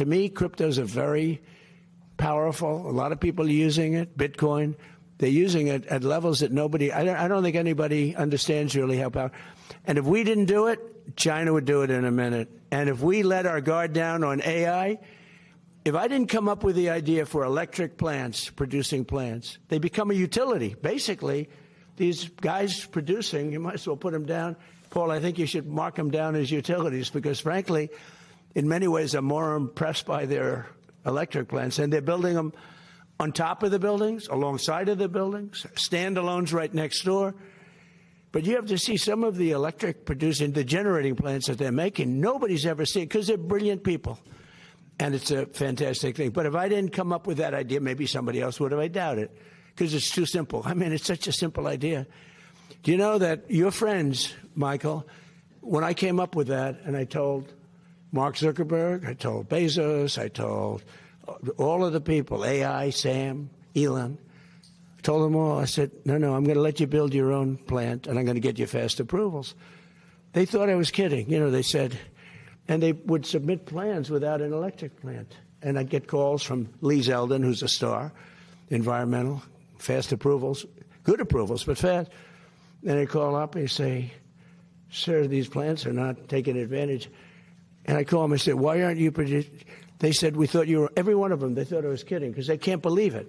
to me, cryptos are very powerful. A lot of people are using it. Bitcoin, they're using it at levels that nobody, I don't think anybody understands really how powerful. And if we didn't do it, China would do it in a minute. And if we let our guard down on AI, if I didn't come up with the idea for electric plants, producing plants, they become a utility. Basically, these guys producing, you might as well put them down. Paul, I think you should mark them down as utilities because, frankly, in many ways, I'm more impressed by their electric plants. And they're building them on top of the buildings, alongside of the buildings, standalones right next door. But you have to see some of the electric producing, the generating plants that they're making, nobody's ever seen because they're brilliant people. And it's a fantastic thing. But if I didn't come up with that idea, maybe somebody else would have. I doubt it because it's too simple. I mean, it's such a simple idea. Do you know that your friends, Michael, when I came up with that and I told Mark Zuckerberg, I told Bezos, I told all of the people, AI, Sam, Elon, I told them all, I said, no, I'm going to let you build your own plant and I'm going to get you fast approvals. They thought I was kidding. You know, they said, and they would submit plans without an electric plant. And I'd get calls from Lee Zeldin, who's a star, environmental, fast approvals, good approvals, but fast. Then I'd call up and say, sir, these plants are not taking advantage. And I call them and say, why aren't you producing? They said, we thought you were, every one of them, they thought I was kidding because they can't believe it.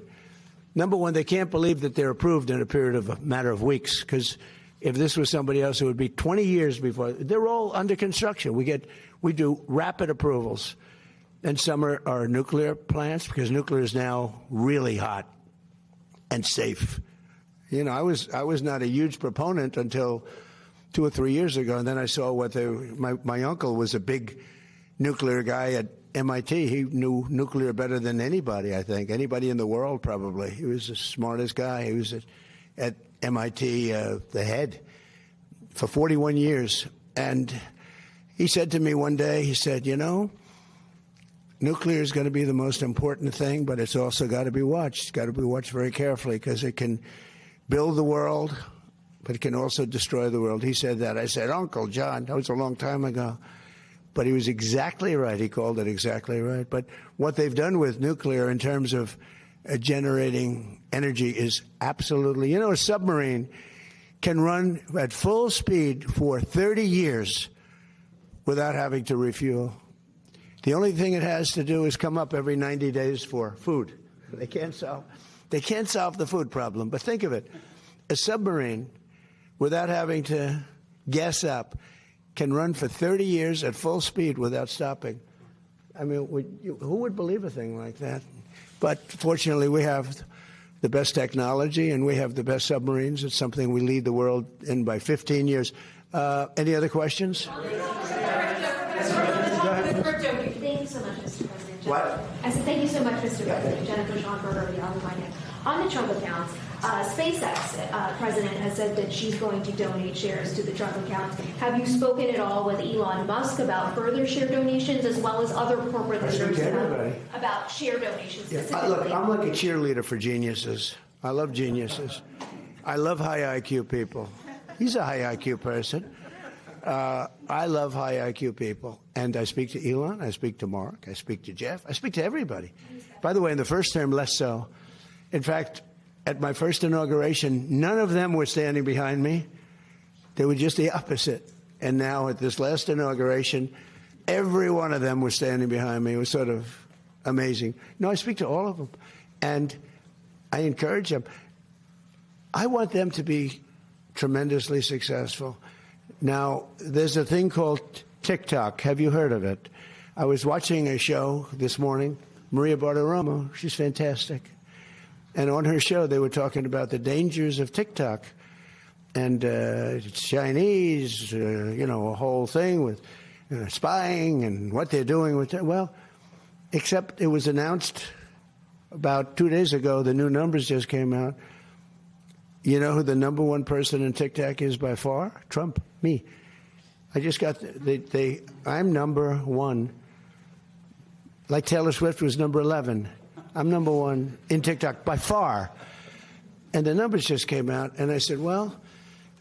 Number one, they can't believe that they're approved in a period of a matter of weeks because if this was somebody else, it would be 20 years before. They're all under construction. We do rapid approvals. And some are nuclear plants because nuclear is now really hot and safe. You know, I was not a huge proponent until 2 or 3 years ago, and then I saw what my uncle was a big nuclear guy at MIT. He knew nuclear better than anybody, I think. Anybody in the world, probably. He was the smartest guy. He was at MIT, the head, for 41 years. And he said to me one day, he said, you know, nuclear is going to be the most important thing, but it's also got to be watched. It's got to be watched very carefully because it can build the world, but it can also destroy the world. He said that. I said, Uncle John, that was a long time ago. But he was exactly right. He called it exactly right. But what they've done with nuclear in terms of generating energy is absolutely, you know, a submarine can run at full speed for 30 years without having to refuel. The only thing it has to do is come up every 90 days for food. They can't solve the food problem. But think of it. A submarine, without having to gas up, can run for 30 years at full speed without stopping. I mean, who would believe a thing like that? But fortunately, we have the best technology and we have the best submarines. It's something we lead the world in by 15 years. Any other questions? Thank you so much, Mr. President. What? I said thank you so much, Mr. President. Jennifer Schonberger of Yahoo Finance. On the Trump accounts, SpaceX president has said that she's going to donate shares to the Trump account. Have you spoken at all with Elon Musk about further share donations as well as other corporate leaders about share donations specifically? Look, I'm like a cheerleader for geniuses. I love geniuses. I love high IQ people. He's a high IQ person. I love high IQ people. And I speak to Elon, I speak to Mark, I speak to Jeff, I speak to everybody. By the way, in the first term, less so. In fact, at my first inauguration, none of them were standing behind me. They were just the opposite. And now at this last inauguration, every one of them was standing behind me. It was sort of amazing. No, I speak to all of them. And I encourage them. I want them to be tremendously successful. Now, there's a thing called TikTok. Have you heard of it? I was watching a show this morning, Maria Bartiromo. She's fantastic. And on her show, they were talking about the dangers of TikTok. And it's Chinese, you know, a whole thing with spying and what they're doing with it. Well, except it was announced about 2 days ago, the new numbers just came out. You know who the number one person in TikTok is by far? Trump, me. I just got, I'm number one. Like Taylor Swift was number 11. I'm number one in TikTok by far. And the numbers just came out. And I said, well,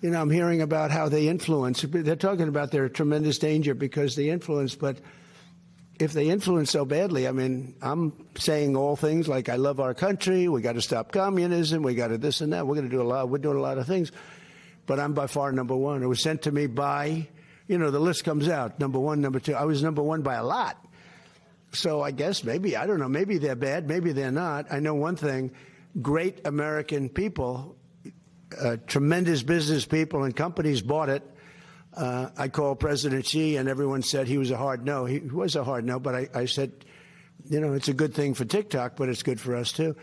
you know, I'm hearing about how they influence. They're talking about their tremendous danger because they influence. But if they influence so badly, I mean, I'm saying all things like I love our country, we got to stop communism, we got to this and that, we're doing a lot of things, but I'm by far number one. It was sent to me by, the list comes out, number one, number two. I was number one by a lot. So I guess maybe, I don't know, maybe they're bad, maybe they're not. I know one thing, great American people, tremendous business people and companies bought it. I called President Xi, and everyone said he was a hard no. He was a hard no, but I said, it's a good thing for TikTok, but it's good for us, too.